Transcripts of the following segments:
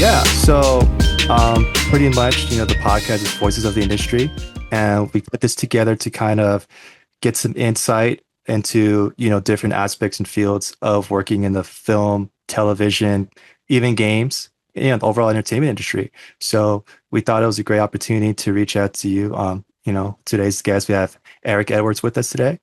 Yeah, so pretty much, the podcast is Voices of the Industry, and we put this together to kind of get some insight into, different aspects and fields of working in the film, television, even games, and the overall entertainment industry. So we thought it was a great opportunity to reach out to you. Today's guest, we have Eric Edwards with us today.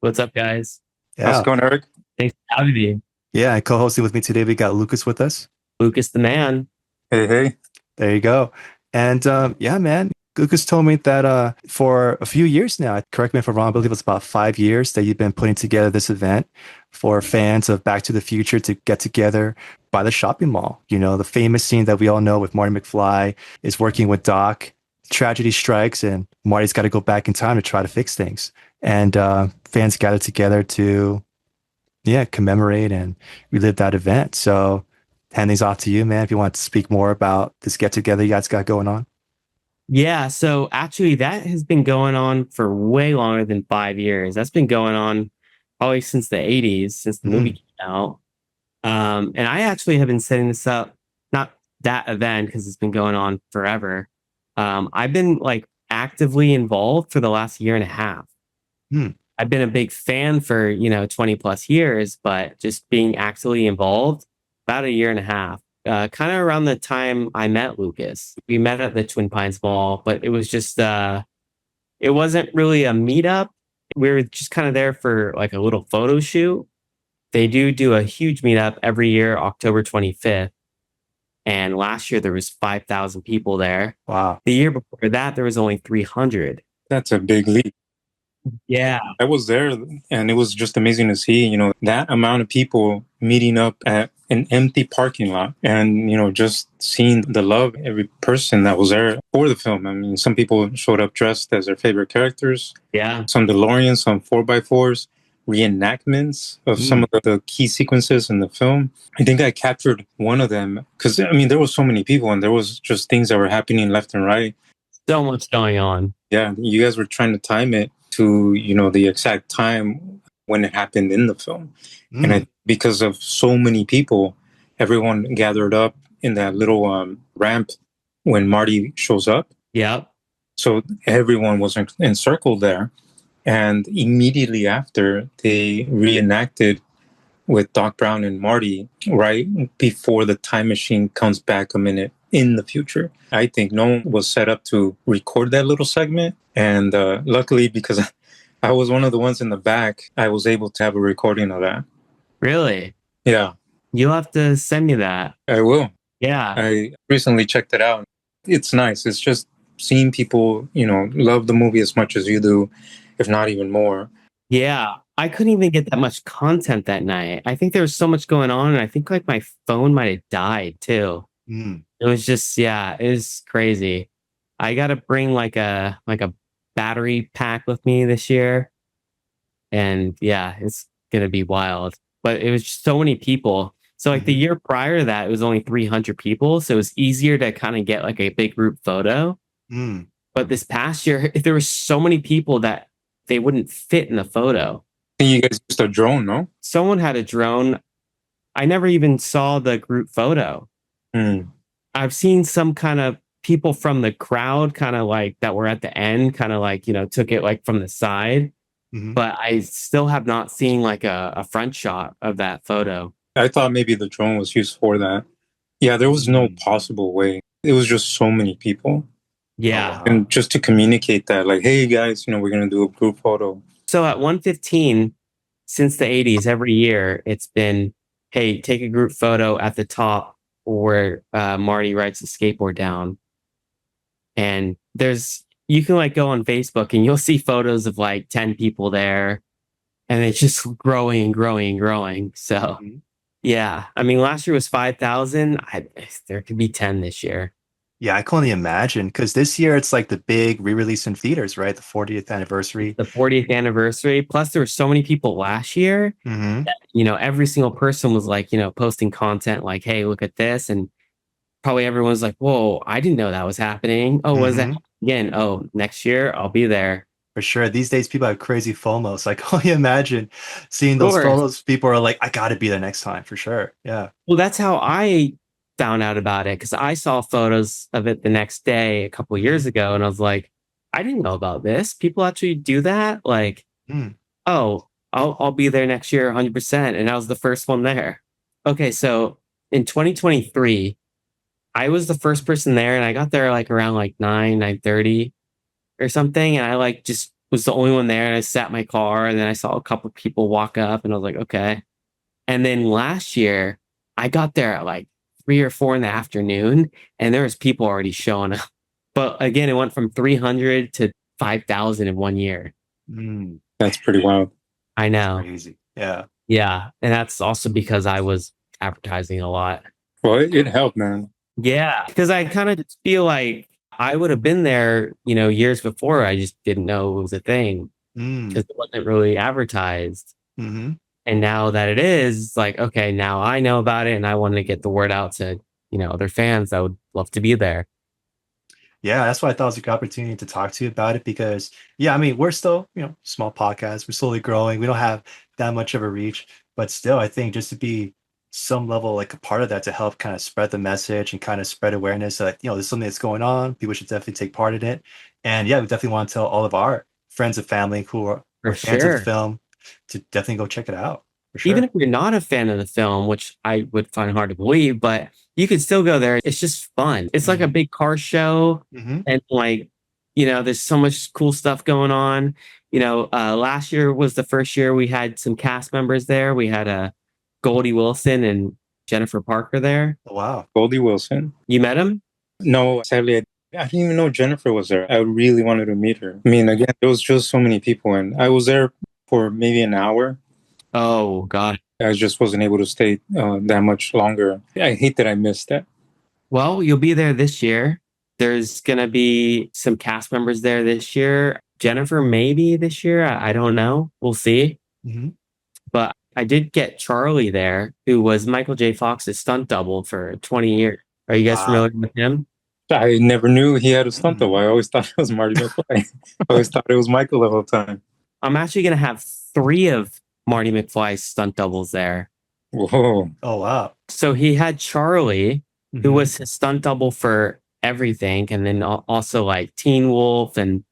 What's up, guys? How's it Yeah, going, Eric? Thanks for having me. yeah, and co-hosting with me today, we got Lucas with us. Lucas the man. Hey, hey. There you go. And yeah, man, Lucas told me that for a few years now, correct me if I'm wrong, I believe it's about 5 years that you've been putting together this event for fans of Back to the Future to get together by the shopping mall. The famous scene that we all know with Marty McFly is working with Doc. Tragedy strikes, and Marty's got to go back in time to try to fix things. And fans gather together to, yeah, commemorate and relive that event. So, hand these off to you, man, if you want to speak more about this get together you guys got going on. Yeah, so actually that has been going on for way longer than 5 years. That's been going on probably since the 80s, since the movie came out. And I actually have been setting this up, not that event because it's been going on forever. I've been like actively involved for the last year and a half. Hmm. I've been a big fan for, 20 plus years, but just being actively involved about a year and a half. Kind of around the time I met Lucas. We met at the Twin Pines Mall, but it was just it wasn't really a meetup. We were just kind of there for like a little photo shoot. They do a huge meetup every year, October 25th. And last year there was 5,000 people there. Wow. The year before that, there was only 300. That's a big leap. Yeah. I was there and it was just amazing to see, that amount of people meeting up at an empty parking lot and, just seeing the love every person that was there for the film. I mean, some people showed up dressed as their favorite characters. Yeah. Some DeLoreans, some 4x4s, reenactments of some of the key sequences in the film. I think I captured one of them because, there was so many people and there was just things that were happening left and right. So much going on. Yeah, you guys were trying to time it to, the exact time when it happened in the film. And because of so many people, everyone gathered up in that little ramp when Marty shows up. Yep. So everyone was encircled there. And immediately after, they reenacted with Doc Brown and Marty right before the time machine comes back a minute in the future. I think no one was set up to record that little segment. And luckily, because I was one of the ones in the back, I was able to have a recording of that. Really? Yeah. You'll have to send me that. I will. Yeah. I recently checked it out. It's nice. It's just seeing people, love the movie as much as you do, if not even more. Yeah. I couldn't even get that much content that night. I think there was so much going on, and I think like my phone might have died too. It was just, yeah, it was crazy. I got to bring like a battery pack with me this year. And yeah, it's going to be wild. But it was just so many people. So like the year prior to that, it was only 300 people. So it was easier to kind of get like a big group photo. But this past year, there were so many people that they wouldn't fit in the photo. I think you guys used a drone, no? Someone had a drone. I never even saw the group photo. I've seen some kind of people from the crowd kind of like that were at the end, kind of like, took it like from the side. But I still have not seen like a front shot of that photo. I thought maybe the drone was used for that. Yeah, there was no possible way. It was just so many people. Yeah. And just to communicate that, like, hey guys, we're going to do a group photo. So at 115, since the 80s, every year, it's been, hey, take a group photo at the top where Marty rides the skateboard down. And you can like go on Facebook and you'll see photos of like 10 people there. And it's just growing and growing and growing. So yeah, I mean, last year was 5,000. There could be 10 this year. Yeah, I can only imagine because this year it's like the big re-release in theaters, right? The 40th anniversary. The 40th anniversary. Plus, there were so many people last year. That, every single person was like, posting content like, hey, look at this. And probably everyone's like, whoa, I didn't know that was happening. Oh, was that again? Oh, next year I'll be there. For sure. These days people have crazy FOMO. So I can only imagine seeing those photos. People are like, I got to be there next time for sure. Yeah. Well, that's how I found out about it because I saw photos of it the next day a couple years ago, and I was like, I didn't know about this. People actually do that. Like, Mm. oh, I'll be there next year 100%. And I was the first one there. Okay, so in 2023, I was the first person there, and I got there like around like 9:30 or something. And I like just was the only one there. And I sat in my car, and then I saw a couple people walk up, and I was like, okay. And then last year, I got there at like 3 or 4 in the afternoon, and there was people already showing up. But again, it went from 300 to 5,000 in 1 year. Mm. That's pretty wild. I know. Crazy. Yeah. Yeah. And that's also because I was advertising a lot. Well, it helped, man. Yeah. Because I kind of feel like I would have been there, years before. I just didn't know it was a thing because it wasn't really advertised. Mm-hmm. And now that it is, it's like, okay, now I know about it and I want to get the word out to, other fans that would love to be there. Yeah, that's why I thought it was a good opportunity to talk to you about it because, yeah, I mean, we're still, small podcast. We're slowly growing. We don't have that much of a reach, but still, I think just to be some level like a part of that to help kind of spread the message and kind of spread awareness that, there's something that's going on. People should definitely take part in it. And yeah, we definitely want to tell all of our friends and family who are For fans of the sure. film to definitely go check it out. For sure. Even if you're not a fan of the film, which I would find hard to believe, but you could still go there. It's just fun. It's like a big car show. Mm-hmm. And like, there's so much cool stuff going on. Last year was the first year we had some cast members there. We had Goldie Wilson and Jennifer Parker there. Oh, wow. Goldie Wilson. You met him? No, sadly, I didn't even know Jennifer was there. I really wanted to meet her. I mean, again, there was just so many people, and I was there for maybe an hour. Oh, God. I just wasn't able to stay that much longer. I hate that I missed that. Well, you'll be there this year. There's going to be some cast members there this year. Jennifer, maybe this year. I don't know. We'll see. Mm-hmm. But I did get Charlie there, who was Michael J. Fox's stunt double for 20 years. Are you guys familiar with him? I never knew he had a stunt double. I always thought it was Marty McFly. I always thought it was Michael the whole time. I'm actually going to have 3 of Marty McFly's stunt doubles there. Whoa. Oh, wow. So he had Charlie, who was his stunt double for everything. And then also like Teen Wolf and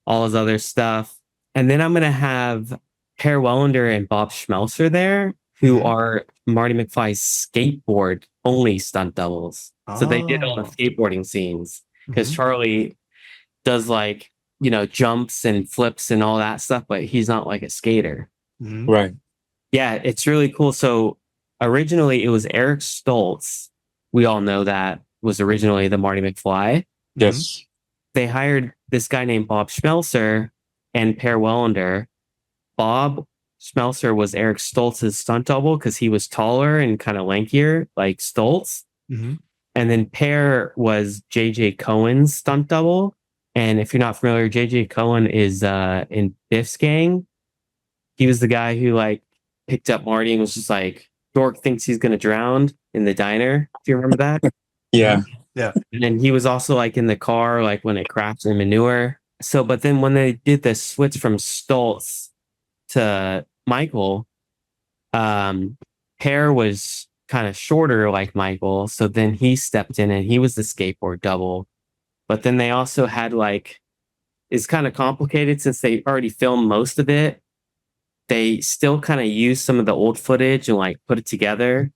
all his other stuff. And then I'm going to have Per Wellender and Bob Schmelzer there, who are Marty McFly's skateboard only stunt doubles. So they did all the skateboarding scenes because Charlie does like, jumps and flips and all that stuff, but he's not like a skater. Mm-hmm. Right. Yeah, it's really cool. So originally it was Eric Stoltz. We all know that was originally the Marty McFly. Yes. They hired this guy named Bob Schmelzer and Per Wellender. Bob Schmelzer was Eric Stoltz's stunt double because he was taller and kind of lankier, like Stoltz. Mm-hmm. And then Per was J.J. Cohen's stunt double. And if you're not familiar, J.J. Cohen is in Biff's gang. He was the guy who like picked up Marty and was just like, Dork thinks he's going to drown in the diner. Do you remember that? Yeah. Yeah. And then he was also like in the car, like when it crashed in manure. So, but then when they did the switch from Stoltz to Michael, Per was kind of shorter like Michael. So then he stepped in and he was the skateboard double. But then they also had like, it's kind of complicated since they already filmed most of it. They still kind of used some of the old footage and like put it together.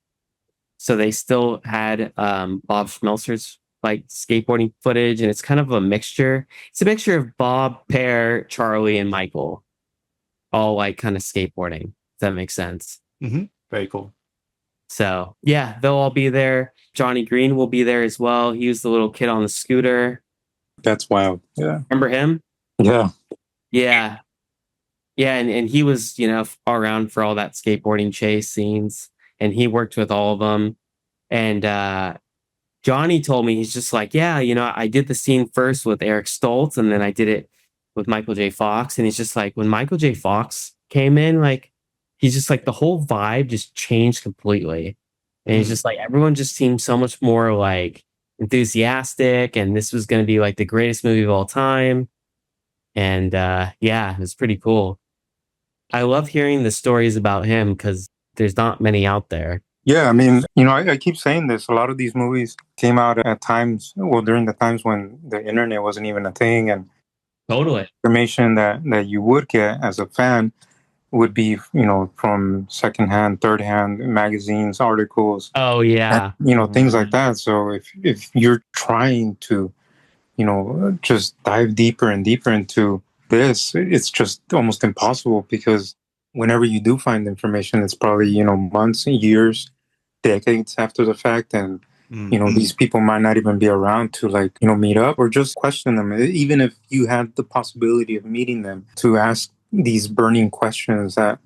So they still had Bob Schmelzer's like skateboarding footage, and it's kind of a mixture. It's a mixture of Bob, Per, Charlie, and Michael, all like kind of skateboarding. If that makes sense. Mm-hmm. Very cool. So yeah, they'll all be there. Johnny Green will be there as well. He was the little kid on the scooter. That's wild. Yeah. Remember him? Yeah. Yeah. Yeah, and he was, all around for all that skateboarding chase scenes, and he worked with all of them. And Johnny told me, he's just like, yeah, I did the scene first with Eric Stoltz, and then I did it with Michael J. Fox. And he's just like, when Michael J. Fox came in, like, he's just like, the whole vibe just changed completely. And he's just like, everyone just seemed so much more like enthusiastic, and this was going to be like the greatest movie of all time. And yeah, it was pretty cool. I love hearing the stories about him because there's not many out there. Yeah, I mean, I keep saying this. A lot of these movies came out at times, well, during the times when the internet wasn't even a thing, and Totally. information that you would get as a fan would be, from secondhand, third hand magazines, articles, Oh and, yeah. things like that. So if you're trying to, just dive deeper and deeper into this, it's just almost impossible because whenever you do find information, it's probably, months, years, decades after the fact. And, these people might not even be around to like, meet up or just question them. Even if you had the possibility of meeting them to ask these burning questions that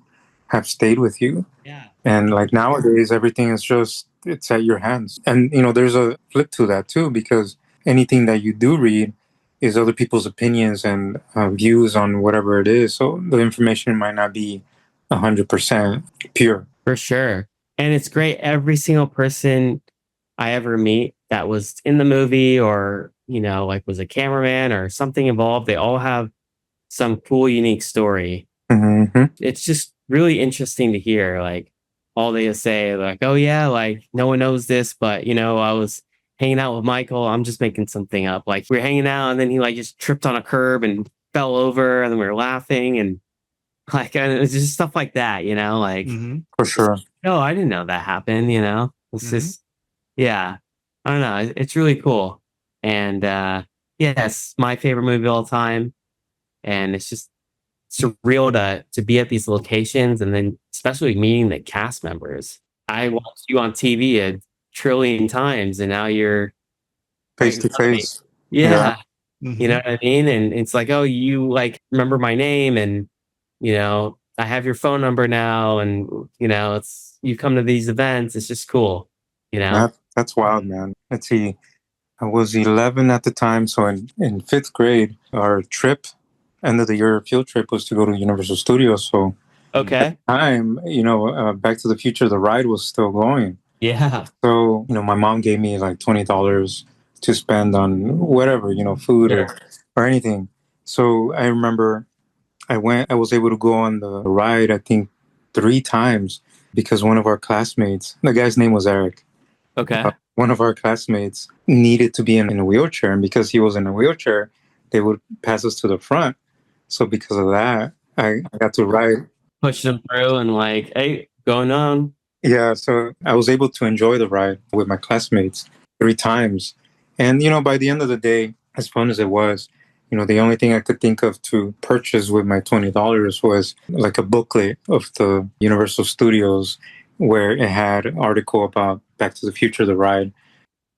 have stayed with you. Yeah. And like nowadays, everything is just, it's at your hands. And, there's a flip to that too, because anything that you do read is other people's opinions and views on whatever it is. So the information might not be 100% pure. For sure. And it's great. Every single person I ever meet that was in the movie or, like was a cameraman or something involved, they all have some cool, unique story. Mm-hmm. It's just really interesting to hear. Like all they say, like, oh yeah, like no one knows this, but I was hanging out with Michael. I'm just making something up. Like we are hanging out and then he like just tripped on a curb and fell over and then we were laughing and like and it's just stuff like that, like For sure. no, I didn't know that happened, It's just yeah. I don't know. It's really cool. And yes, my favorite movie of all time. And it's just surreal to be at these locations and then especially meeting the cast members. I watched you on TV a trillion times and now you're right Face in to front of me. face. Yeah. Yeah. You know what I mean? And it's like, oh, you like remember my name and I have your phone number now and it's you come to these events. It's just cool, you know? That's wild, man. Let's see. I was 11 at the time. So in fifth grade, our trip, end of the year field trip was to go to Universal Studios. So Okay. time, Back to the Future, the ride was still going. Yeah. So, my mom gave me like $20 to spend on whatever, food or anything. So I remember I was able to go on the ride, I think 3 times because one of our classmates, the guy's name was Eric. Okay. One of our classmates needed to be in a wheelchair. And because he was in a wheelchair, they would pass us to the front. So because of that, I got to ride. Push them through and like, hey, going on. Yeah, so I was able to enjoy the ride with my classmates 3 times. And, by the end of the day, as fun as it was, the only thing I could think of to purchase with my $20 was like a booklet of the Universal Studios where it had an article about Back to the Future, the ride.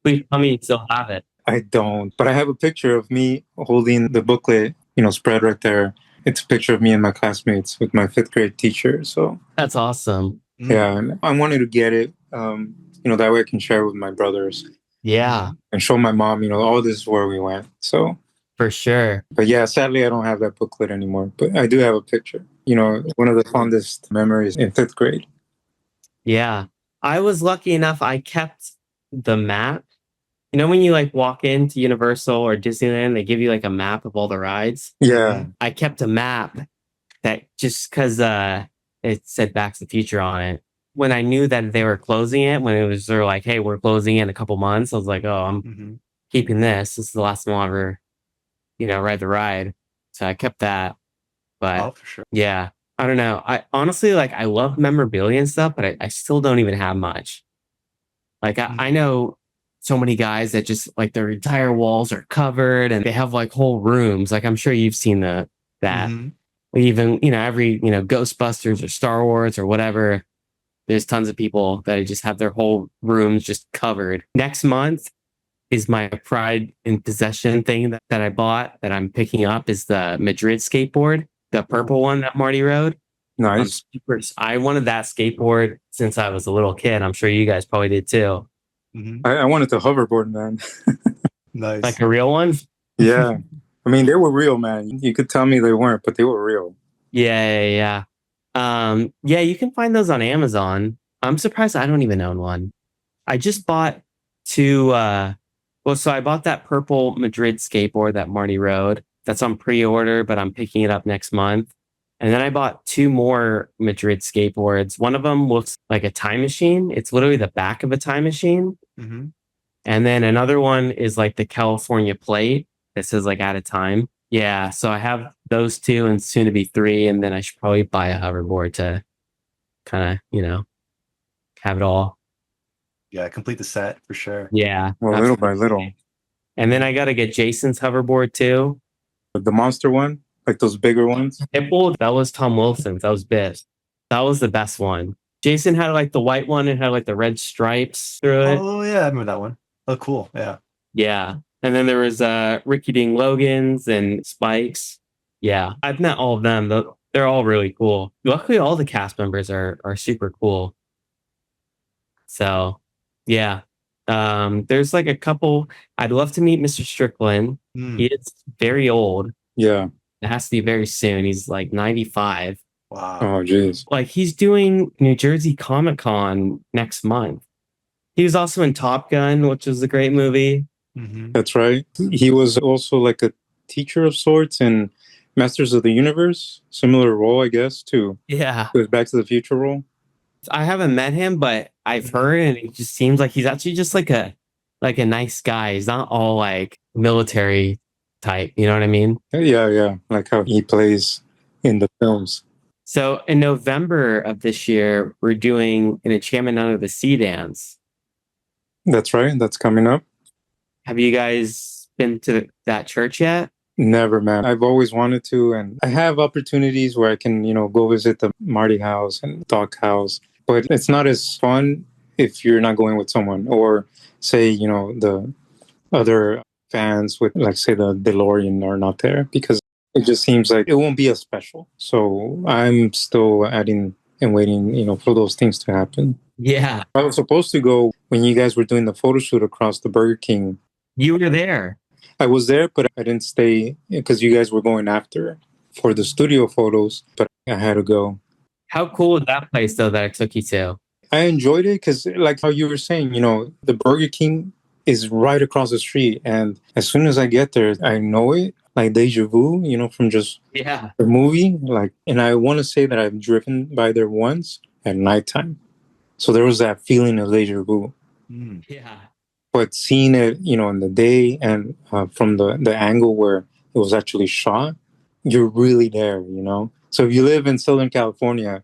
Please tell me you still have it. I don't, but I have a picture of me holding the booklet, spread right there. It's a picture of me and my classmates with my fifth grade teacher. So that's awesome. Yeah, and I wanted to get it, that way I can share with my brothers. Yeah, and show my mom, oh, this is where we went. So for sure. But yeah, sadly, I don't have that booklet anymore. But I do have a picture. One of the fondest memories in fifth grade. Yeah, I was lucky enough. I kept the map. When you like walk into Universal or Disneyland, they give you like a map of all the rides. Yeah. I kept a map that just because it said Back to the Future on it. When I knew that they were closing it, when it was they're like, hey, we're closing in a couple months, I was like, oh, I'm keeping this. This is the last time I'll ever, ride the ride. So I kept that. But for sure. yeah, I don't know. I honestly like I love memorabilia and stuff, but I still don't even have much. Like I know so many guys that just like their entire walls are covered and they have like whole rooms. Like I'm sure you've seen that. Even, every, Ghostbusters or Star Wars or whatever. There's tons of people that just have their whole rooms just covered. Next month is my pride and possession thing that I bought that I'm picking up is the Madrid skateboard, the purple one that Marty rode. Nice. I wanted that skateboard since I was a little kid. I'm sure you guys probably did too. I wanted the hoverboard, man. Nice. Like a real one? Yeah. I mean, they were real, man. You could tell me they weren't, but they were real. Yeah. Yeah, you can find those on Amazon. I'm surprised I don't even own one. I just bought two, so I bought that purple Madrid skateboard that Marty rode. That's on pre-order, but I'm picking it up next month. And then I bought two more Madrid skateboards. One of them looks like a time machine. It's literally the back of a time machine. Mm-hmm. And then another one is like the California plate that says like at a time. Yeah. So I have those two and soon to be three. And then I should probably buy a hoverboard to kind of, have it all. Yeah, complete the set for sure. Yeah. Well, little by little. And then I got to get Jason's hoverboard too. The monster one, like those bigger ones. Hipple, that was Tom Wilson's. That was best. That was the best one. Jason had like the white one and had like the red stripes through it. Oh yeah, I remember that one. Oh, cool. Yeah. Yeah. And then there was Ricky Ding Logan's and Spike's. Yeah. I've met all of them. They're all really cool. Luckily, all the cast members are super cool. So yeah. There's like a couple. I'd love to meet Mr. Strickland. He is very old. Yeah. It has to be very soon. He's like 95. Wow. Oh, geez. Like he's doing New Jersey Comic Con next month. He was also in Top Gun, which was a great movie. Mm-hmm. That's right. He was also like a teacher of sorts in Masters of the Universe. Similar role, I guess, to his Back to the Future role. I haven't met him, but I've heard, and it just seems like he's actually just like a nice guy. He's not all like military type. You know what I mean? Yeah. Like how he plays in the films. So in November of this year, we're doing an Enchantment Under the Sea dance. That's right. That's coming up. Have you guys been to that church yet? Never, man. I've always wanted to, and I have opportunities where I can, go visit the Marty house and Doc house, but it's not as fun if you're not going with someone, or say, the other fans with, like, say, the DeLorean are not there, because it just seems like it won't be as special. So I'm still adding and waiting, for those things to happen. Yeah. I was supposed to go when you guys were doing the photo shoot across the Burger King. You were there. I was there, but I didn't stay because you guys were going after for the studio photos, but I had to go. How cool was that place, though, that I took you to? I enjoyed it because, like how you were saying, the Burger King is right across the street. And as soon as I get there, I know it, like deja vu, from just the movie. And I want to say that I've driven by there once at nighttime. So there was that feeling of deja vu. Yeah. But seeing it, in the day and from the angle where it was actually shot, you're really there, So if you live in Southern California,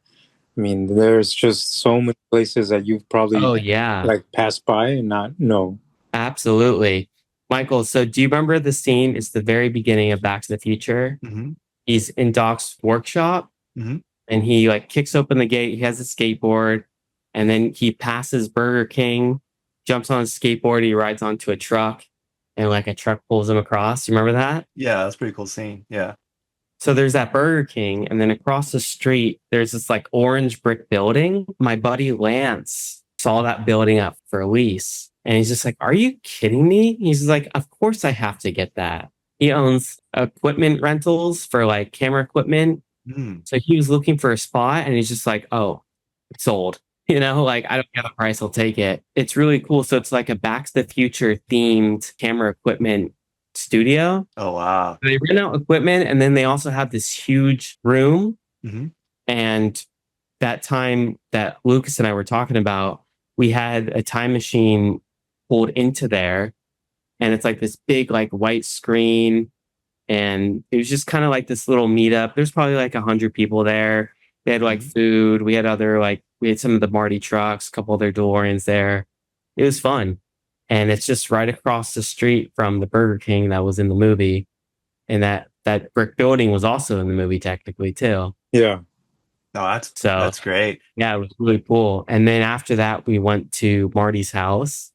I mean, there's just so many places that you've probably passed by and not know. Absolutely. Michael, so do you remember the scene? It's the very beginning of Back to the Future. Mm-hmm. He's in Doc's workshop and he kicks open the gate. He has a skateboard and then he passes Burger King, jumps on his skateboard. He rides onto a truck and a truck pulls him across. You remember that? Yeah, that's a pretty cool scene. Yeah. So there's that Burger King, and then across the street, there's this orange brick building. My buddy Lance saw that building up for lease. And he's just like, are you kidding me? He's just like, of course I have to get that. He owns equipment rentals for camera equipment. So he was looking for a spot and he's just like, oh, it's sold. I don't get the price, I'll take it. It's really cool. So it's like a Back to the Future themed camera equipment studio. Oh, wow. They rent out equipment and then they also have this huge room. And that time that Lucas and I were talking about, we had a time machine pulled into there and it's this big white screen, and it was just kind of this little meetup. There's probably 100 people there. They had food. We had other we had some of the Marty trucks, a couple of their DeLoreans there. It was fun. And it's just right across the street from the Burger King that was in the movie. And that brick building was also in the movie technically too. Yeah. No, that's great. Yeah, it was really cool. And then after that, we went to Marty's house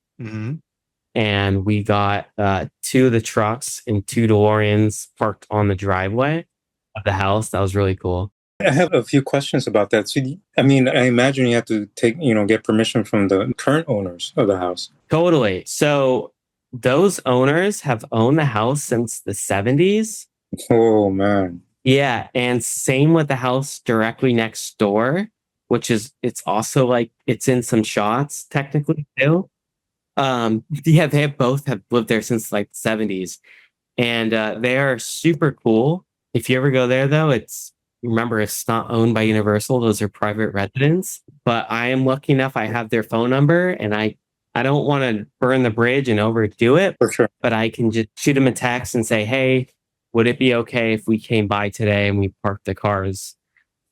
and we got 2 of the trucks and 2 DeLoreans parked on the driveway of the house. That was really cool. I have a few questions about that. So, I imagine you have to get permission from the current owners of the house. Totally. So those owners have owned the house since the 70s. Oh, man. Yeah. And same with the house directly next door, which is, it's also it's in some shots technically too. They both have lived there since the 70s. And they are super cool. If you ever go there though, it's remember, it's not owned by Universal. Those are private residents. But I am lucky enough. I have their phone number, and I don't want to burn the bridge and overdo it. For sure. But I can just shoot them a text and say, hey, would it be okay if we came by today and we parked the cars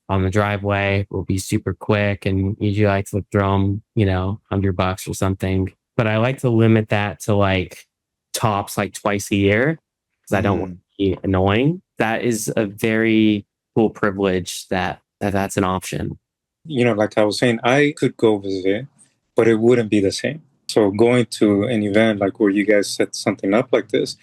on the driveway? We'll be super quick, and usually I like to throw them, $100 or something. But I like to limit that to like tops like twice a year because I don't want to be annoying. That is a very cool privilege that's an option. Like I was saying, I could go visit, but it wouldn't be the same. So going to an event like where you guys set something up like this,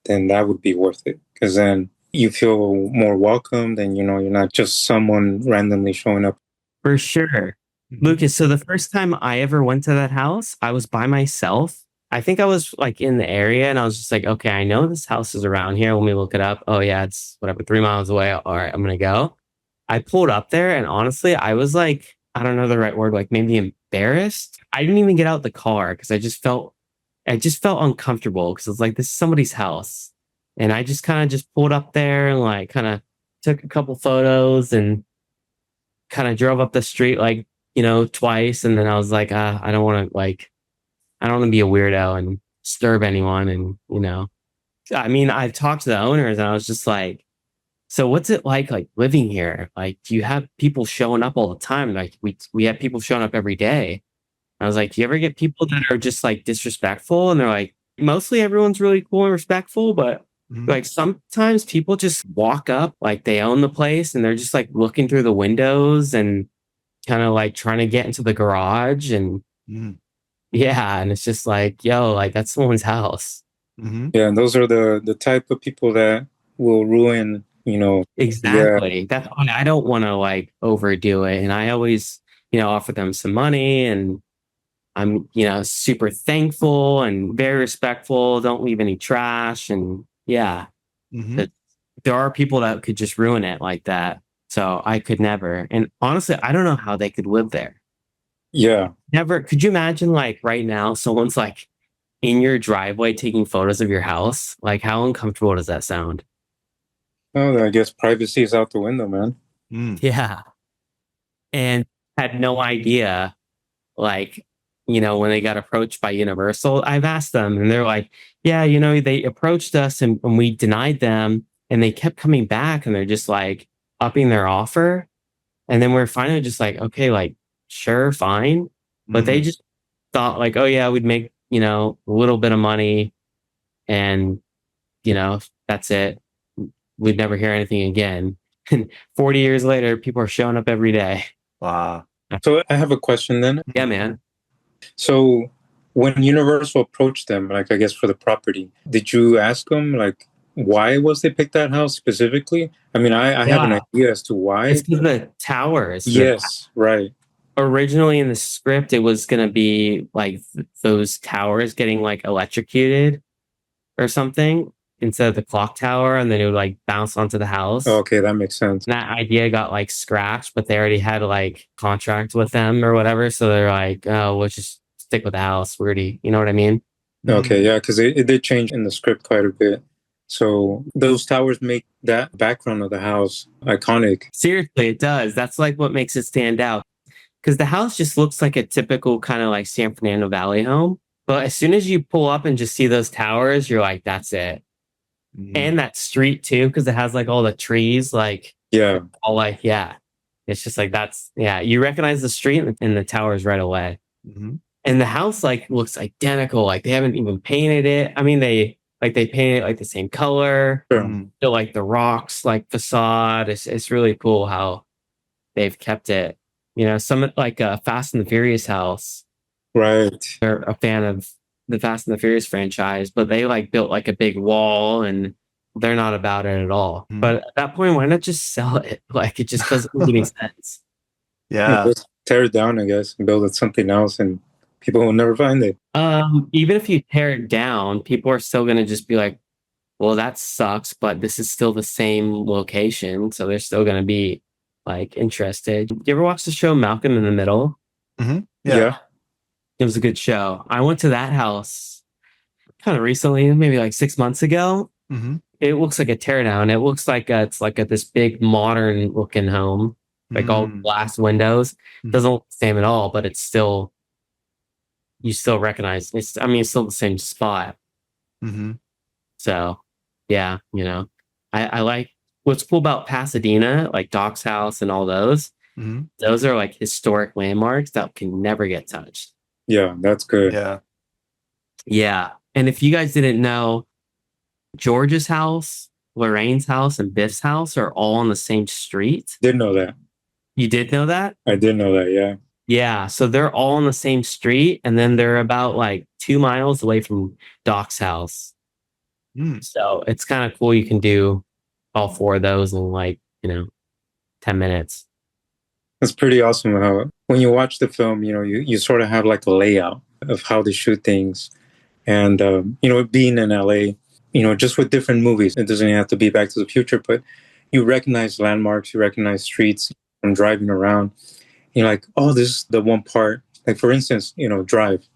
then that would be worth it, because then you feel more welcomed, and you're not just someone randomly showing up. For sure. Lucas, so the first time I ever went to that house, I was by myself. I think I was like in the area, and I was just like, okay, I know this house is around here. Let me look it up. Oh yeah, it's whatever, 3 miles away. All right, I'm gonna go. I pulled up there, and honestly, I was like, I don't know the right word, like maybe embarrassed. I didn't even get out the car because I just felt uncomfortable because it's like, this is somebody's house. And I just kind of just pulled up there and like kind of took a couple photos and kind of drove up the street like, twice. And then I was like, I don't want to be a weirdo and disturb anyone. And, I mean, I've talked to the owners, and I was just like, so what's it like living here? Like, do you have people showing up all the time? Like we have people showing up every day. I was like, do you ever get people that are just like disrespectful? And they're like, mostly everyone's really cool and respectful, but like sometimes people just walk up like they own the place, and they're just like looking through the windows and kind of like trying to get into the garage. And yeah, and it's just like, yo, like that's someone's house. Yeah, and those are the type of people that will ruin, Exactly. Yeah. That's why I don't want to like overdo it. And I always, offer them some money, and I'm, super thankful and very respectful. Don't leave any trash. And yeah, there are people that could just ruin it like that. So I could never. And honestly, I don't know how they could live there. Yeah. Never. Could you imagine like right now, someone's like in your driveway taking photos of your house? Like, how uncomfortable does that sound? Oh, I guess privacy is out the window, man. Yeah. And had no idea, like, when they got approached by Universal. I've asked them, and they're like, yeah, they approached us, and we denied them, and they kept coming back, and they're just like upping their offer. And then we're finally just like, okay, like, sure, fine. But they just thought like, oh yeah, we'd make, a little bit of money, and, that's it. We'd never hear anything again. And 40 years later, people are showing up every day. Wow. So I have a question then. Yeah, man. So when Universal approached them, like I guess for the property, did you ask them like why was they picked that house specifically? I mean, I have an idea as to why. It's because the towers. Yes, right. Originally in the script, it was going to be like those towers getting like electrocuted or something instead of the clock tower, and then it would like bounce onto the house. Okay, that makes sense. And that idea got like scratched, but they already had like contract with them or whatever. So they're like, oh, we'll just stick with the house. We already, you know what I mean? Okay, yeah, because it did change in the script quite a bit. So those towers make that background of the house iconic. Seriously, it does. That's like what makes it stand out. Because the house just looks like a typical kind of like San Fernando Valley home. But as soon as you pull up and just see those towers, you're like, that's it. And that street too, because it has like all the trees, like, yeah, all like, yeah, it's just like, that's, yeah, you recognize the street and the towers right away. And the house like looks identical, like they haven't even painted it. I mean, they painted it like the same color. Still like the rocks like facade. It's really cool how they've kept it. Some like Fast and the Furious house, right? They're a fan of the Fast and the Furious franchise, but they like built like a big wall, and they're not about it at all. But at that point, why not just sell it? Like, it just doesn't make any sense. Yeah. Just tear it down, I guess, and build it something else, and people will never find it. Even if you tear it down, people are still going to just be like, well, that sucks, but this is still the same location. So they're still going to be like interested. Do you ever watch the show Malcolm in the Middle? Yeah. It was a good show. I went to that house kind of recently, maybe like 6 months ago. Mm-hmm. It looks like a teardown. It looks like it's like this big modern looking home, like all Mm-hmm. glass windows. Doesn't look the same at all, but it's still, you still recognize it's, I mean, it's still the same spot. Mm-hmm. So yeah, I like what's cool about Pasadena, like Doc's house and all those. Mm-hmm. Those are like historic landmarks that can never get touched. Yeah, that's good. Yeah. Yeah. And if you guys didn't know, George's house, Lorraine's house, and Biff's house are all on the same street. Did know that. You did know that? I did know that. Yeah. Yeah. So they're all on the same street, and then they're about like 2 miles away from Doc's house. Mm. So it's kind of cool. You can do all four of those in like, 10 minutes. It's pretty awesome how when you watch the film, you sort of have like a layout of how they shoot things. And, being in LA, just with different movies, it doesn't have to be Back to the Future, but you recognize landmarks, you recognize streets from driving around. You're like, oh, this is the one part. Like, for instance, Drive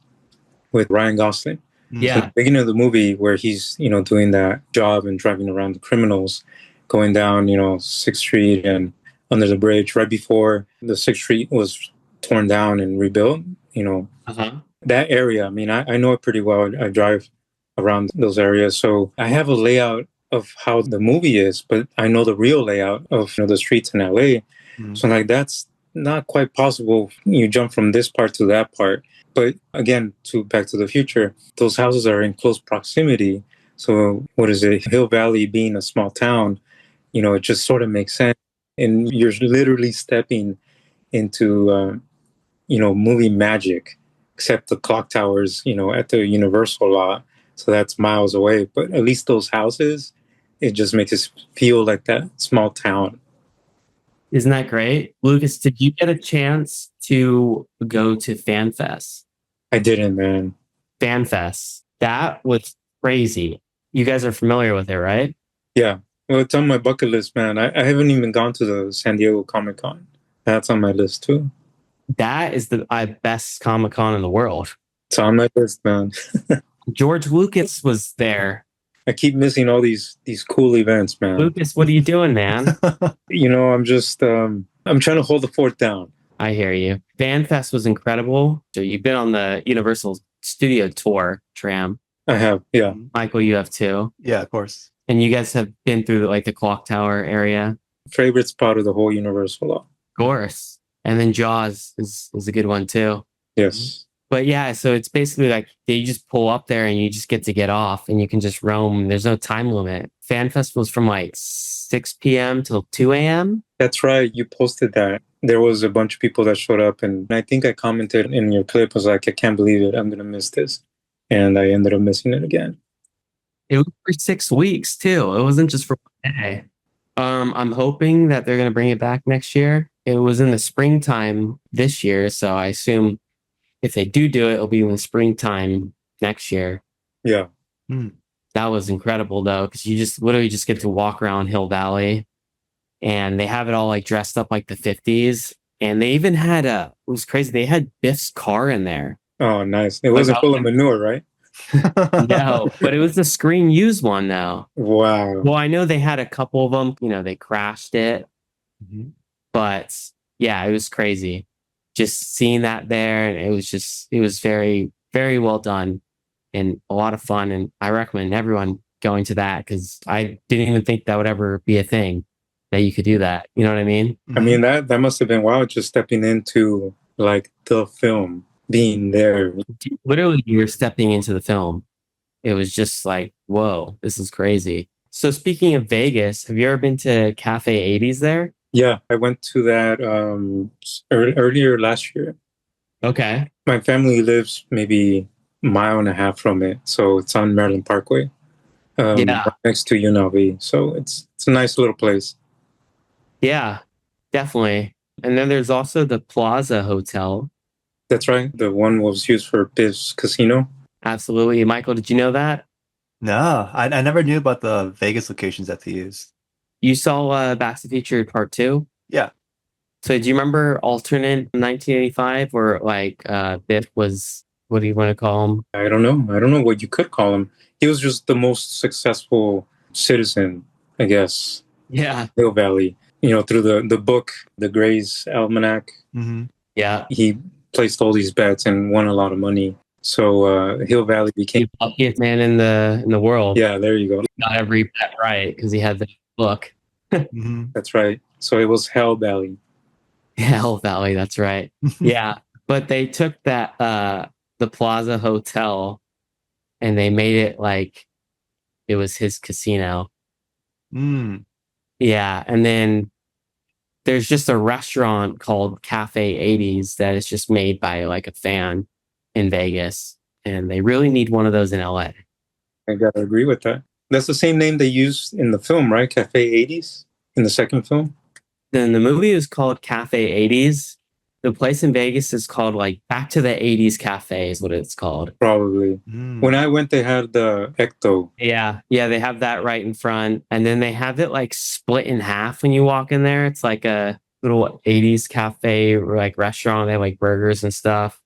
with Ryan Gosling. Yeah. So at the beginning of the movie where he's, doing that job and driving around the criminals, going down, 6th Street and under the bridge right before the 6th Street was torn down and rebuilt, that area. I mean, I know it pretty well. I drive around those areas. So I have a layout of how the movie is, but I know the real layout of the streets in LA. Mm. So like that's not quite possible. You jump from this part to that part. But again, to Back to the Future, those houses are in close proximity. So what is it? Hill Valley being a small town, it just sort of makes sense. And you're literally stepping into, movie magic, except the clock towers, at the Universal lot. So that's miles away. But at least those houses, it just makes us feel like that small town. Isn't that great? Lucas, did you get a chance to go to FanFest? I didn't, man. FanFest. That was crazy. You guys are familiar with it, right? Yeah. Well, it's on my bucket list, man. I haven't even gone to the San Diego Comic-Con. That's on my list, too. That is the best Comic-Con in the world. It's on my list, man. George Lucas was there. I keep missing all these cool events, man. Lucas, what are you doing, man? I'm just, I'm trying to hold the fort down. I hear you. FanFest was incredible. So you've been on the Universal Studio Tour tram. I have, yeah. Michael, you have too. Yeah, of course. And you guys have been through the clock tower area. Favorite spot of the whole Universal lot. Of course. And then Jaws is a good one too. Yes. But yeah, so it's basically like you just pull up there and you just get off and you can just roam. There's no time limit. Fan Festival's from like 6 p.m. till 2 a.m. That's right. You posted that. There was a bunch of people that showed up, and I think I commented in your clip, I was like, I can't believe it. I'm going to miss this. And I ended up missing it again. It was for 6 weeks too. It wasn't just for 1 day. I'm hoping that they're going to bring it back next year. It was in the springtime this year, so I assume if they do it, it'll be in the springtime next year. Yeah. That was incredible though, because you just literally just get to walk around Hill Valley, and they have it all like dressed up like the 50s. And they even had it was crazy. They had Biff's car in there. Oh, nice. It wasn't full of manure, right? No, but it was the screen used one now. Wow. Well, I know they had a couple of them, they crashed it. But yeah, it was crazy. Just seeing that there, and it was very, very well done and a lot of fun. And I recommend everyone going to that, because I didn't even think that would ever be a thing that you could do that. You know what I mean? I mean, that must have been wild, just stepping into like the film, being there. Literally, you're stepping into the film. It was just like, whoa, this is crazy. So speaking of Vegas, have you ever been to Cafe 80s there? Yeah, I went to that earlier last year. Okay. My family lives maybe a mile and a half from it, so it's on Maryland Parkway, right next to UNLV. So it's a nice little place. Yeah, definitely. And then there's also the Plaza Hotel. That's right. The one was used for Biff's Casino. Absolutely. Michael, did you know that? No, I never knew about the Vegas locations that they used. You saw Back to the Future Part 2? Yeah. So do you remember alternate 1985 where like Biff was, what do you want to call him? I don't know what you could call him. He was just the most successful citizen, I guess. Yeah. Hill Valley. Through the book, The Gray's Almanac, Yeah. he placed all these bets and won a lot of money. So Hill Valley became the luckiest man in the world. Yeah, there you go. He got every bet right because he had the book. That's right. So it was Hell Valley. Hell Valley, that's right. Yeah. But they took that the Plaza Hotel and they made it like it was his casino. Yeah. And then there's just a restaurant called Cafe 80s that is just made by like a fan in Vegas. And they really need one of those in LA. I gotta agree with that. That's the same name they used in the film, right? Cafe 80s in the second film. Then the movie is called Cafe 80s. The place in Vegas is called like Back to the 80s Cafe is what it's called. Probably. When I went, they had the Ecto. Yeah. Yeah. They have that right in front. And then they have it like split in half when you walk in there. It's like a little 80s cafe or like restaurant. They have like burgers and stuff.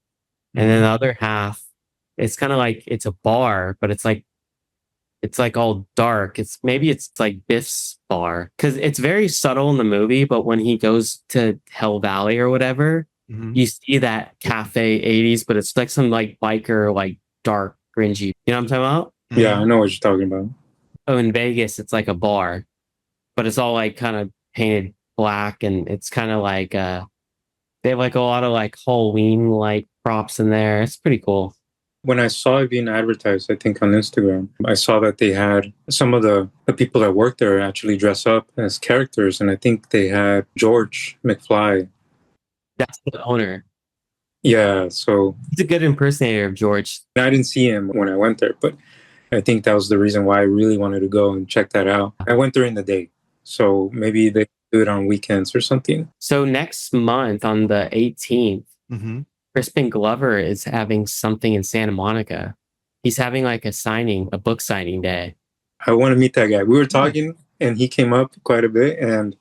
And then the other half, it's kind of like it's a bar, but it's like all dark. It's like Biff's bar because it's very subtle in the movie. But when he goes to Hell Valley or whatever, you see that Cafe 80s, but it's like some like biker, like dark, cringy. You know what I'm talking about? Yeah, I know what you're talking about. Oh, in Vegas, it's like a bar, but it's all like kind of painted black, and it's kind of like they have like a lot of like Halloween like props in there. It's pretty cool. When I saw it being advertised, I think on Instagram, I saw that they had some of the people that work there actually dress up as characters, and I think they had George McFly. That's the owner. Yeah, so he's a good impersonator of George. I didn't see him when I went there, but I think that was the reason why I really wanted to go and check that out. I went during the day, so maybe they do it on weekends or something. So next month on the 18th, Crispin Glover is having something in Santa Monica. He's having like a book signing day. I want to meet that guy. We were talking and he came up quite a bit, and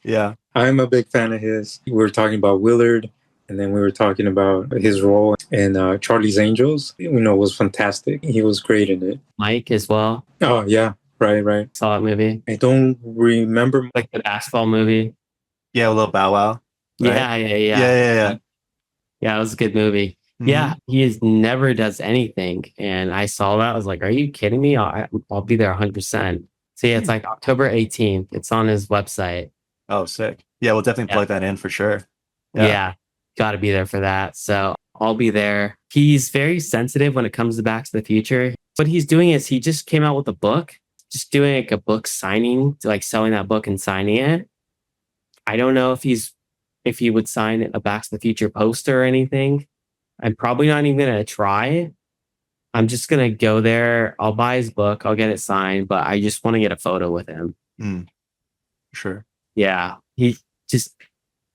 I'm a big fan of his. We were talking about Willard, and then we were talking about his role in Charlie's Angels. Was fantastic. He was great in it. Mike as well. Oh, yeah. Right. Saw that movie. I don't remember. Like the basketball movie. Yeah, a little Bow Wow. Right? Yeah, it was a good movie. Yeah, he never does anything. And I saw that. I was like, are you kidding me? I'll be there 100%. So yeah, it's like October 18th. It's on his website. Oh, sick. Yeah, we'll definitely plug that in for sure. Yeah, got to be there for that. So I'll be there. He's very sensitive when it comes to Back to the Future. What he's doing is he just came out with a book, just doing like a book signing, like selling that book and signing it. I don't know if he would sign a Back to the Future poster or anything. I'm probably not even going to try. I'm just going to go there. I'll buy his book. I'll get it signed, but I just want to get a photo with him. Sure. Yeah. He just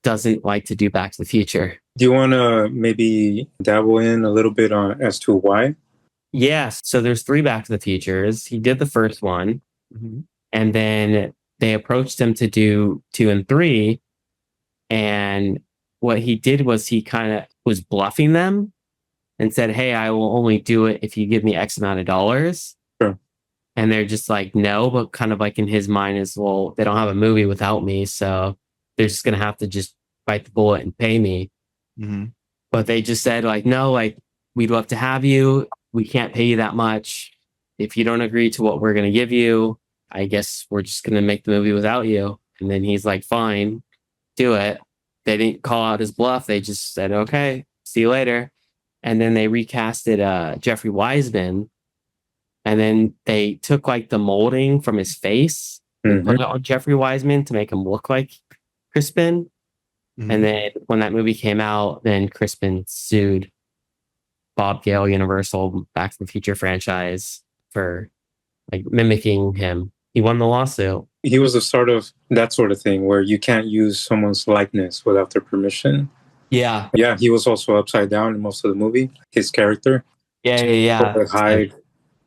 doesn't like to do Back to the Future. Do you want to maybe dabble in a little bit on as to why? Yes. So there's 3 Back to the Futures. He did the first one. And then they approached him to do 2 and 3. And what he did was he kind of was bluffing them and said, hey, I will only do it if you give me X amount of dollars. Sure. And they're just like, no, but kind of like in his mind is, well, they don't have a movie without me. So they're just going to have to just bite the bullet and pay me. But they just said like, no, like we'd love to have you. We can't pay you that much. If you don't agree to what we're going to give you, I guess we're just going to make the movie without you. And then he's like, fine, do it. They didn't call out his bluff. They just said, okay, see you later. And then they recasted Jeffrey Wiseman. And then they took like the molding from his face and put it on Jeffrey Wiseman to make him look like Crispin. And then when that movie came out, then Crispin sued Bob Gale Universal Back to the Future franchise for like mimicking him. He won the lawsuit. He was the start of that sort of thing where you can't use someone's likeness without their permission. Yeah. Yeah, he was also upside down in most of the movie, his character. Yeah. To hide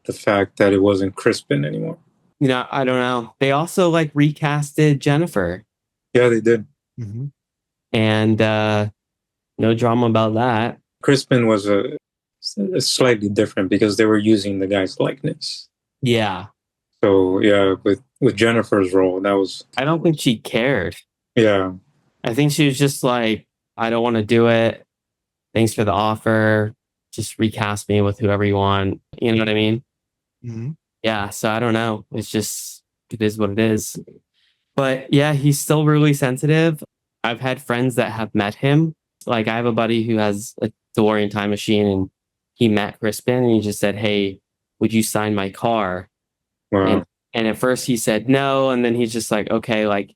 the fact that it wasn't Crispin anymore. I don't know. They also like recasted Jennifer. Yeah, they did. And no drama about that. Crispin was a slightly different because they were using the guy's likeness. Yeah. So yeah, with Jennifer's role, that was I don't think she cared. yeah. I think she was just like, I don't want to do it. Thanks for the offer. Just recast me with whoever you want. You know what I mean? Hmm. Yeah. So I don't know. It's just, it is what it is. But yeah, he's still really sensitive. I've had friends that have met him. Like I have a buddy who has a DeLorean time machine and he met Crispin and he just said, hey, would you sign my car? And Wow. and at first he said no. And then he's just like, okay, like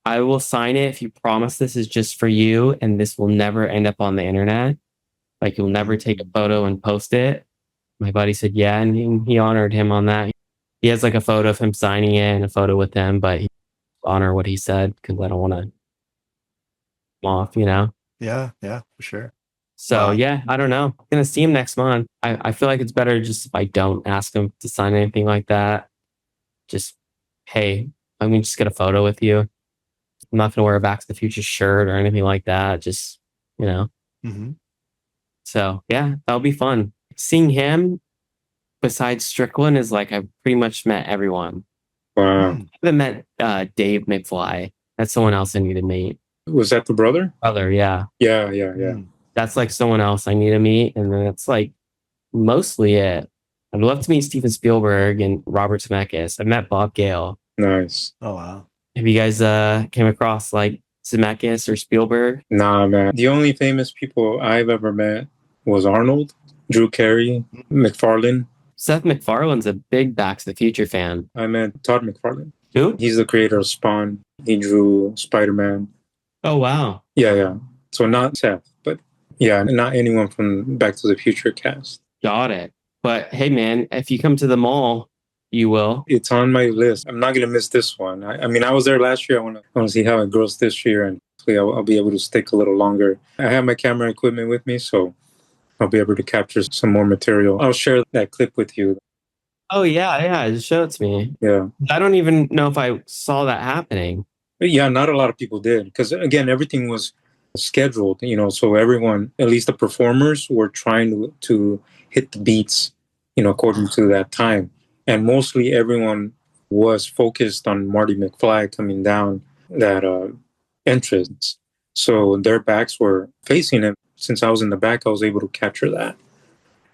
I will sign it if you promise this is just for you and this will never end up on the internet. Like you'll never take a photo and post it. My buddy said, yeah. And he honored him on that. He has like a photo of him signing it and a photo with him, but he honor what he said because I don't want to him off, you know? Yeah, yeah, for sure. So Wow. yeah, I don't know. I'm gonna see him next month. I feel like it's better just if I don't ask him to sign anything like that. Just, hey, I'm gonna just get a photo with you. I'm not gonna wear a Back to the Future shirt or anything like that. Just, you know. Hmm. So yeah, that'll be fun. Seeing him besides Strickland is like I've pretty much met everyone. Wow. Hmm. I haven't met Dave McFly. That's someone else I need to meet. Was that the brother? Brother, yeah. Yeah, yeah, yeah. Hmm. That's like someone else I need to meet. And then that's like mostly it. I'd love to meet Steven Spielberg and Robert Zemeckis. I've met Bob Gale. Nice. Oh, wow. Have you guys came across like Zemeckis or Spielberg? Nah, man. The only famous people I've ever met was Arnold, Drew Carey, McFarlane. Seth MacFarlane's a big Back to the Future fan. I met Todd McFarlane. Who? He's the creator of Spawn. He drew Spider-Man. Oh wow. Yeah, yeah. So not Seth, but yeah, not anyone from Back to the Future cast. Got it. But hey man, if you come to the mall, you will. It's on my list. I'm not gonna miss this one. I mean, I was there last year. I want to see how it grows this year, and hopefully I'll be able to stick a little longer. I have my camera equipment with me, so I'll be able to capture some more material. I'll share that clip with you. Oh yeah, yeah. Just show it to me. Yeah. I don't even know if I saw that happening. But yeah, not a lot of people did because again, everything was scheduled, so everyone, at least the performers, were trying to hit the beats, according to that time. And mostly everyone was focused on Marty McFly coming down that entrance. So their backs were facing him. Since I was in the back, I was able to capture that.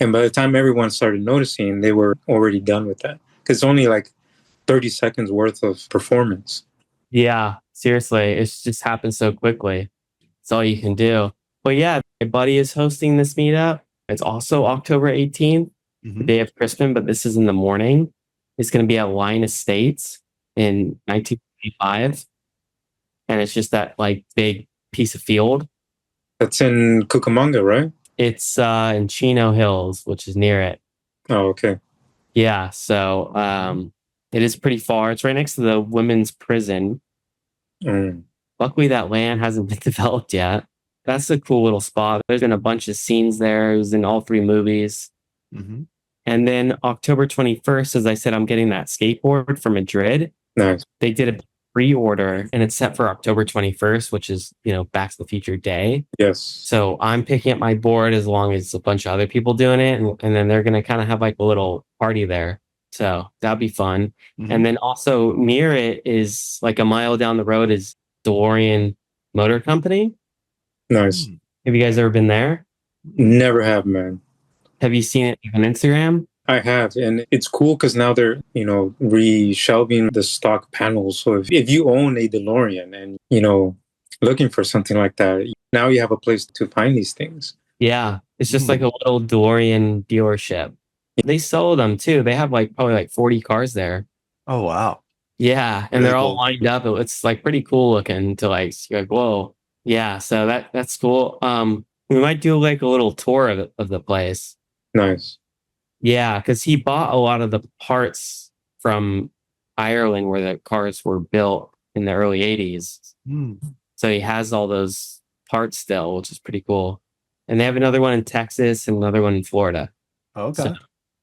And by the time everyone started noticing, they were already done with that. Because it's only like 30 seconds worth of performance. Yeah, seriously, it's just happened so quickly. It's all you can do. But yeah, my buddy is hosting this meetup. It's also October 18th, the day of Crispin, but this is in the morning. It's going to be at Lyon Estates in 1955. And it's just that like big piece of field. That's in Cucamonga, right? It's in Chino Hills, which is near it. Oh, okay. Yeah, so it is pretty far. It's right next to the women's prison. Luckily, that land hasn't been developed yet. That's a cool little spot. There's been a bunch of scenes there. It was in all three movies. Mm-hmm. And then October 21st, as I said, I'm getting that skateboard from Madrid. Nice. They did a pre-order and it's set for October 21st, which is, Back to the Future Day. Yes. So I'm picking up my board as long as a bunch of other people doing it. And then they're going to kind of have like a little party there. So that'll be fun. Mm-hmm. And then also near it is like a mile down the road is DeLorean Motor Company. Nice. Have you guys ever been there? Never have, man. Have you seen it on Instagram? I have, and it's cool because now they're, reshelving the stock panels. So if you own a DeLorean and, looking for something like that, now you have a place to find these things. Yeah, it's just like a little DeLorean dealership. They sold them too. They have probably 40 cars there. Oh, wow. Yeah, and Really they're all cool. lined up. It's pretty cool looking to you're like, whoa. Yeah, so that's cool. We might do a little tour of the place. Nice. Yeah, because he bought a lot of the parts from Ireland where the cars were built in the early 80s. So he has all those parts still, which is pretty cool. And they have another one in Texas and another one in Florida. Okay. So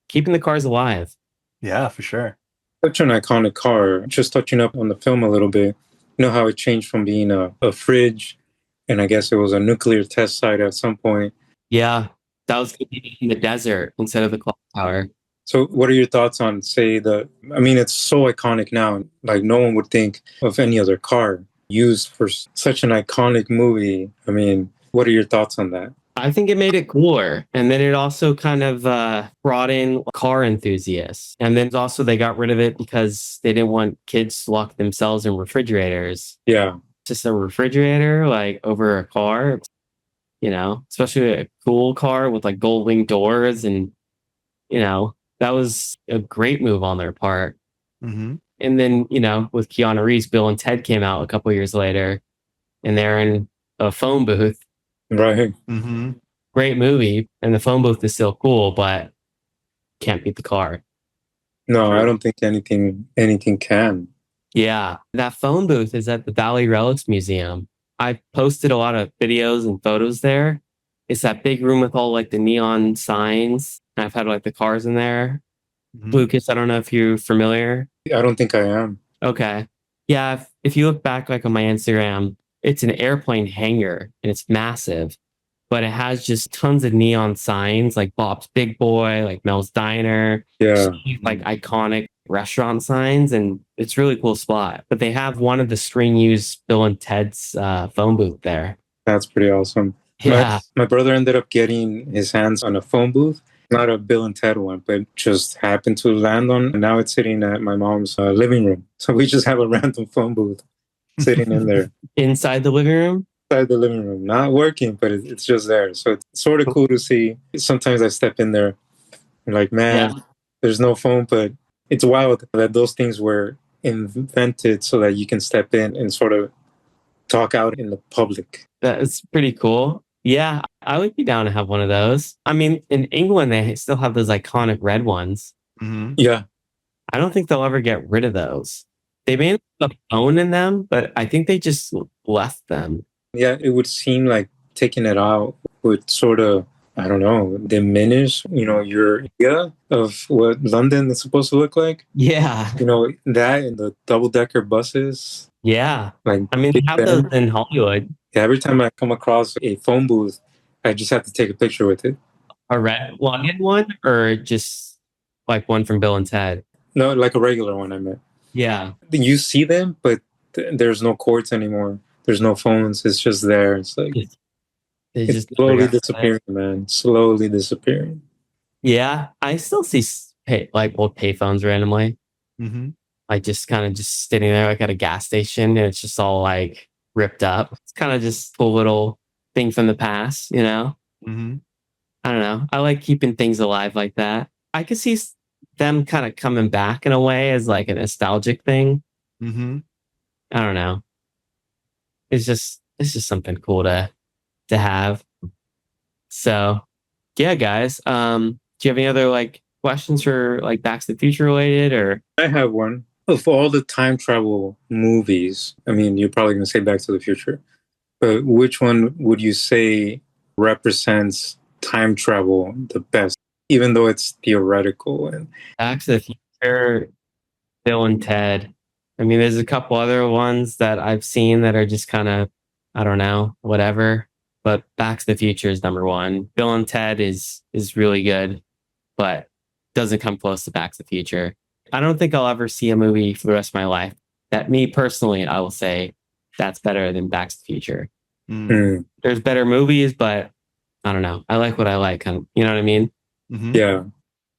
keeping the cars alive. Yeah, for sure. Such an iconic car. Just touching up on the film a little bit, how it changed from being a fridge, and I guess it was a nuclear test site at some point. Yeah, that was in the desert instead of the clock tower. So what are your thoughts on, say, I mean, it's so iconic now. Like, no one would think of any other car used for such an iconic movie. I mean, what are your thoughts on that? I think it made it cooler. And then it also kind of brought in car enthusiasts. And then also they got rid of it because they didn't want kids to lock themselves in refrigerators. Yeah. Just a refrigerator, like over a car, especially a cool car with like gold wing doors. And, that was a great move on their part. Mm-hmm. And then, with Keanu Reeves, Bill and Ted came out a couple years later and they're in a phone booth. Right. Mm-hmm. Great movie. And the phone booth is still cool, but can't beat the car. No, I don't think anything can. Yeah. That phone booth is at the Valley Relics Museum. I posted a lot of videos and photos there. It's that big room with all like the neon signs. I've had like the cars in there. Mm-hmm. Lucas, I don't know if you're familiar. I don't think I am. Okay. Yeah. If you look back like on my Instagram, it's an airplane hangar and it's massive, but it has just tons of neon signs like Bob's Big Boy, like Mel's Diner, Yeah. like iconic restaurant signs. And it's a really cool spot. But they have one of the string used Bill and Ted's phone booth there. That's pretty awesome. Yeah. My brother ended up getting his hands on a phone booth. Not a Bill and Ted one, but just happened to land on. And now it's sitting at my mom's living room. So we just have a random phone booth sitting in there. Inside the living room? Inside the living room. Not working, but it's just there. So it's sort of cool to see. Sometimes I step in there and like, man, there's no phone, but it's wild that those things were invented so that you can step in and sort of talk out in the public. That's pretty cool. Yeah, I would be down to have one of those. I mean, in England, they still have those iconic red ones. Mm-hmm. Yeah. I don't think they'll ever get rid of those. They may have a phone in them, but I think they just left them. Yeah, it would seem like taking it out would sort of, I don't know, diminish, your idea of what London is supposed to look like. Yeah. That and the double-decker buses. Yeah. Like, I mean, they have those in Hollywood. Yeah, every time I come across a phone booth, I just have to take a picture with it. A red one or just like one from Bill and Ted? No, like a regular one, I meant. Yeah. You see them, but there's no cords anymore. There's no phones. It's just there. It's like it's just slowly disappearing, man. Slowly disappearing. Yeah, I still see old payphones randomly. Mm-hmm. Like just kind of just sitting there like at a gas station, and it's just all like ripped up. It's kind of just a little thing from the past, Mm-hmm. I don't know. I like keeping things alive like that. I could see them kind of coming back in a way as like a nostalgic thing. Mm-hmm. I don't know. It's just something cool to have. So yeah, guys. Do you have any other like questions for like Back to the Future related or? I have one. Of all the time travel movies, I mean, you're probably going to say Back to the Future, but which one would you say represents time travel the best, even though it's theoretical? And Back to the Future, Bill and Ted. I mean, there's a couple other ones that I've seen that are just kind of, I don't know, whatever. But Back to the Future is number one. Bill and Ted is really good, but doesn't come close to Back to the Future. I don't think I'll ever see a movie for the rest of my life that me personally, I will say that's better than Back to the Future. Mm. There's better movies, but I don't know. I like what I like. You know what I mean? Mm-hmm. Yeah.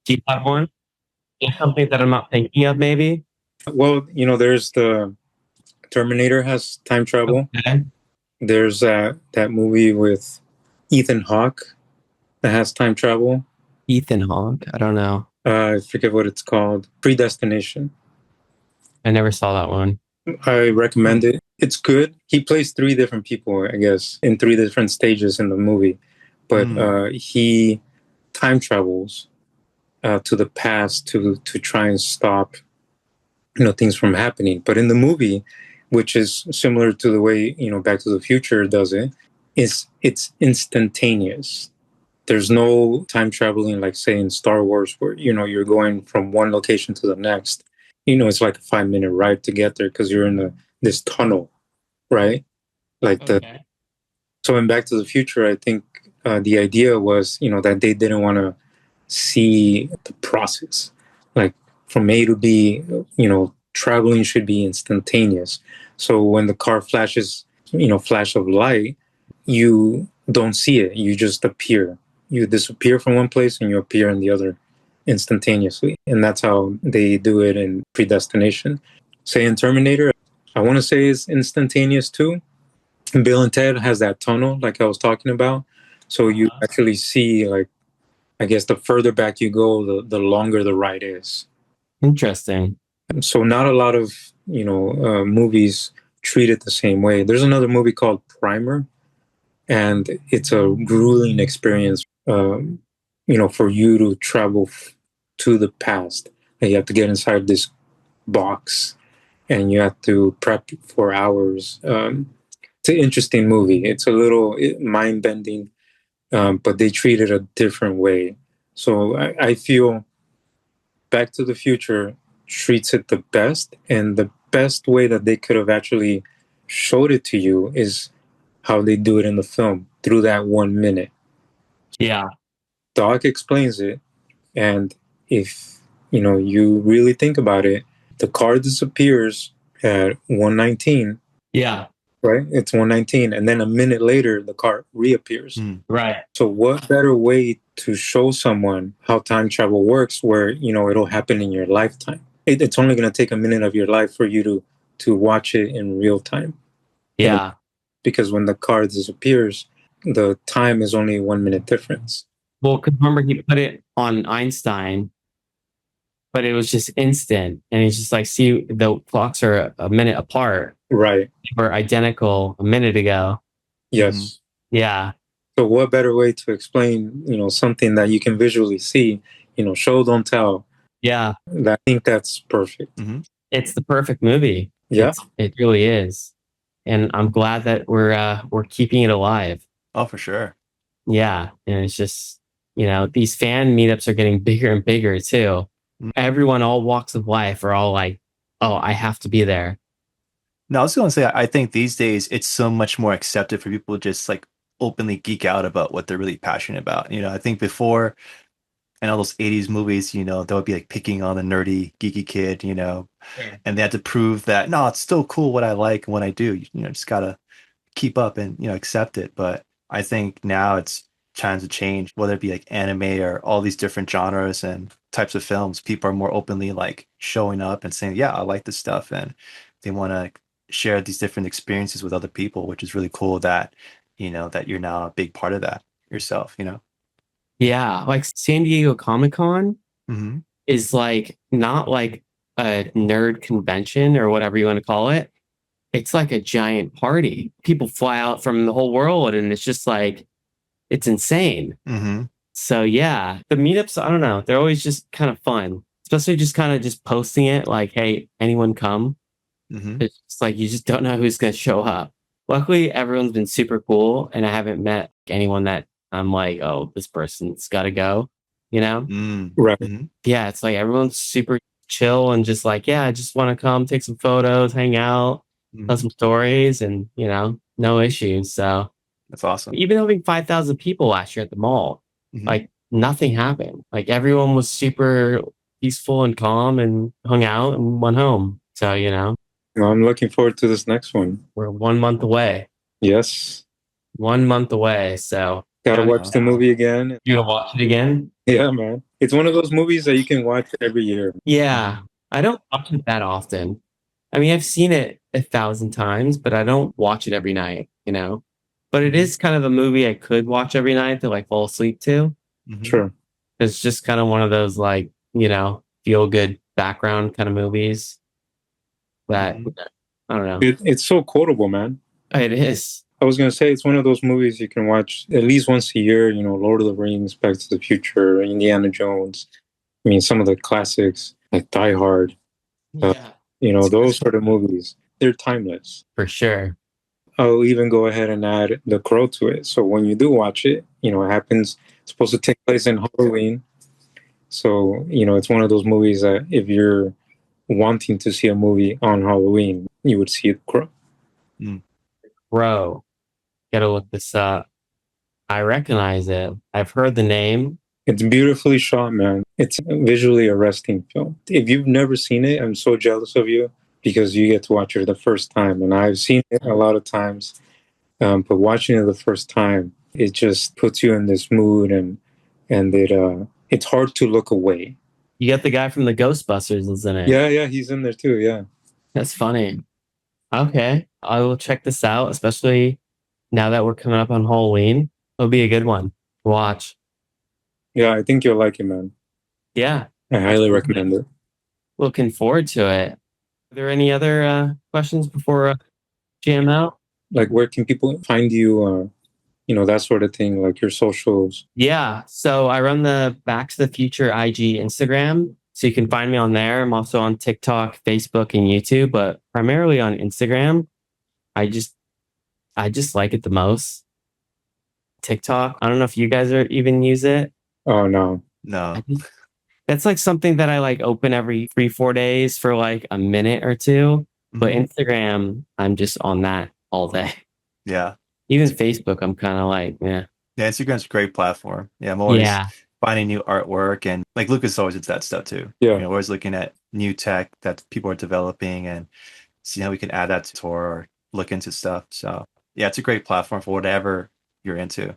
Do you have one? Something that I'm not thinking of, maybe? Well, there's the Terminator has time travel. Okay. There's that movie with Ethan Hawke that has time travel. Ethan Hawke? I don't know. I forget what it's called. Predestination. I never saw that one. I recommend it. It's good. He plays 3 different people, I guess, in 3 different stages in the movie. But he time travels to the past to try and stop things from happening. But in the movie, which is similar to the way Back to the Future does it, it's instantaneous. There's no time traveling like, say, in Star Wars, where you're going from one location to the next. It's like a 5-minute ride to get there because you're in this tunnel, right? Like So in Back to the Future, I think the idea was that they didn't want to see the process. Like from A to B, traveling should be instantaneous. So when the car flashes, flash of light, you don't see it. You just appear. You disappear from one place and you appear in the other instantaneously. And that's how they do it in Predestination. Say in Terminator, I want to say it's instantaneous too. Bill and Ted has that tunnel like I was talking about. So you actually see, like, I guess the further back you go, the longer the ride is. Interesting. So not a lot of, movies treat it the same way. There's another movie called Primer, and it's a grueling experience, for you to travel to the past. And you have to get inside this box and you have to prep for hours. It's an interesting movie. It's a little mind-bending, but they treat it a different way. So I feel Back to the Future treats it the best, and the best way that they could have actually showed it to you is how they do it in the film through that 1 minute. Yeah. Doc explains it, and if you really think about it, the car disappears at 1:19. Yeah. Right? It's 1:19, and then a minute later, the car reappears. Right. So what better way to show someone how time travel works where, it'll happen in your lifetime? It's only going to take a minute of your life for you to watch it in real time. Yeah. Because when the car disappears, the time is only 1 minute difference. Well, because remember he put it on Einstein, but it was just instant. And he's just like, see, the clocks are a minute apart. Right. They were identical a minute ago. Yes. Yeah. So what better way to explain, something that you can visually see, show, don't tell. Yeah. I think that's perfect. It's the perfect movie. Yeah. It really is. And I'm glad that we're keeping it alive. Oh, for sure. Yeah. And it's just, these fan meetups are getting bigger and bigger too. Everyone, all walks of life are all like, oh, I have to be there. No, I was going to say, I think these days it's so much more accepted for people to just like openly geek out about what they're really passionate about. I think before, in all those 80s movies, they would be like picking on the nerdy, geeky kid, and they had to prove that, no, it's still cool what I like and what I do. Just got to keep up and, accept it. But I think now it's times to change, whether it be like anime or all these different genres and types of films. People are more openly like showing up and saying, yeah, I like this stuff. And they want to share these different experiences with other people, which is really cool that, that you're now a big part of that yourself, Yeah. Like San Diego Comic-Con is like not like a nerd convention or whatever you want to call it. It's like a giant party. People fly out from the whole world and it's just like, it's insane. So yeah, the meetups, I don't know, they're always just kind of fun, especially just kind of just posting it like, hey, anyone come? It's just like, you just don't know who's going to show up. Luckily, everyone's been super cool and I haven't met anyone that I'm like, oh, this person's got to go, Right. Yeah, it's like everyone's super chill and just like, yeah, I just want to come take some photos, hang out, tell some stories, and no issues. So that's awesome. Even having 5,000 people last year at the mall, like nothing happened. Like everyone was super peaceful and calm and hung out and went home. So Well, I'm looking forward to this next one. we're 1 month away. Yes. 1 month away. So Gotta watch the movie again. You gonna watch it again? Yeah, man. It's one of those movies that you can watch every year. Yeah. I don't watch it that often. I mean, I've seen it 1,000 times, but I don't watch it every night, But it is kind of a movie I could watch every night to like fall asleep to. Sure. It's just kind of one of those like, feel good background kind of movies that I don't know. It's so quotable, man. It is. I was going to say it's one of those movies you can watch at least once a year, Lord of the Rings, Back to the Future, Indiana Jones. I mean, some of the classics like Die Hard. Those sort of movies. They're timeless. For sure. I'll even go ahead and add The Crow to it. So when you do watch it, it happens, it's supposed to take place in Halloween. So, it's one of those movies that if you're wanting to see a movie on Halloween, you would see The Crow. Crow. Gotta look this up. I recognize it. I've heard the name. It's beautifully shot, man. It's a visually arresting film. If you've never seen it, I'm so jealous of you because you get to watch it the first time. And I've seen it a lot of times, but watching it the first time, it just puts you in this mood, and it's hard to look away. You got the guy from the Ghostbusters is in it. Yeah, he's in there too. Yeah, that's funny. Okay, I will check this out, especially now that we're coming up on Halloween. It'll be a good one to watch. Yeah, I think you'll like it, man. Yeah, I highly recommend it. Looking forward to it. Are there any other questions before jam out? Like, where can people find you? That sort of thing, like your socials. Yeah, so I run the Back to the Future IG Instagram, so you can find me on there. I'm also on TikTok, Facebook, and YouTube, but primarily on Instagram. I just like it the most. TikTok, I don't know if you guys even use it. Oh no. That's like something that I like open every 3-4 days for like a minute or two. But Instagram, I'm just on that all day. Yeah. Even Facebook, I'm kind of like, yeah. Yeah, Instagram's a great platform. Yeah, I'm always finding new artwork, and like Lucas always did that stuff too. Yeah. Always looking at new tech that people are developing and see how we can add that to Torre or look into stuff. So yeah, it's a great platform for whatever you're into.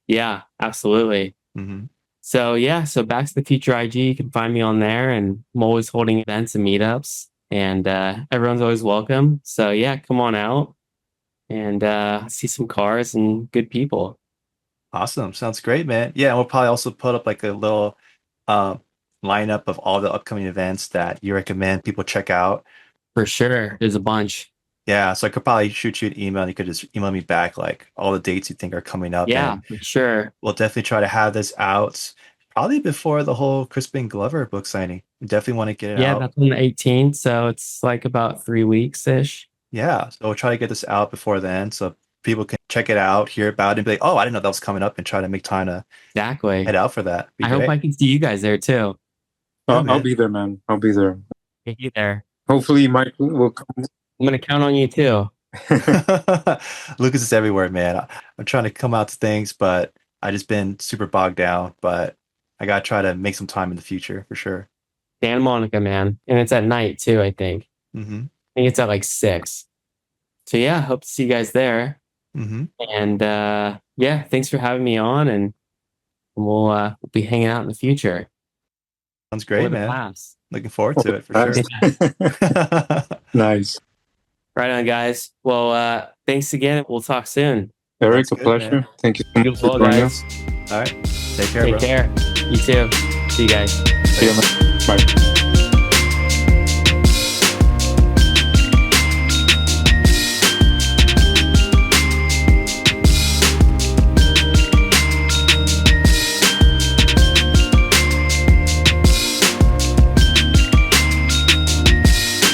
Yeah, absolutely. So yeah, so Back to the Future IG, you can find me on there, and I'm always holding events and meetups, and everyone's always welcome. So yeah, come on out and see some cars and good people. Awesome. Sounds great, man. Yeah, and we'll probably also put up like a little lineup of all the upcoming events that you recommend people check out. For sure. There's a bunch. Yeah, so I could probably shoot you an email and you could just email me back like all the dates you think are coming up. Yeah, for sure. We'll definitely try to have this out probably before the whole Crispin Glover book signing. We definitely want to get it out. Yeah, that's on the 18th, so it's like about 3 weeks-ish. Yeah, so we'll try to get this out before then so people can check it out, hear about it, and be like, oh, I didn't know that was coming up, and try to make time to head out for that. I hope I can see you guys there too. I'll be there, man. I'll be there. Be there. Hopefully Mike will come. I'm going to count on you too. Lucas is everywhere, man. I'm trying to come out to things, but I just been super bogged down, but I got to try to make some time in the future for sure. Santa Monica, man. And it's at night too, I think. I think it's at like 6. So yeah, hope to see you guys there. And yeah, thanks for having me on, and we'll be hanging out in the future. Sounds great, man. Looking forward to it for sure. Nice. Right on, guys. Well, thanks again. We'll talk soon. Eric, a pleasure. Man. Thank you so much for joining us. All right. Take care, bro. Take care. You too. See you guys. See you, man. Bye.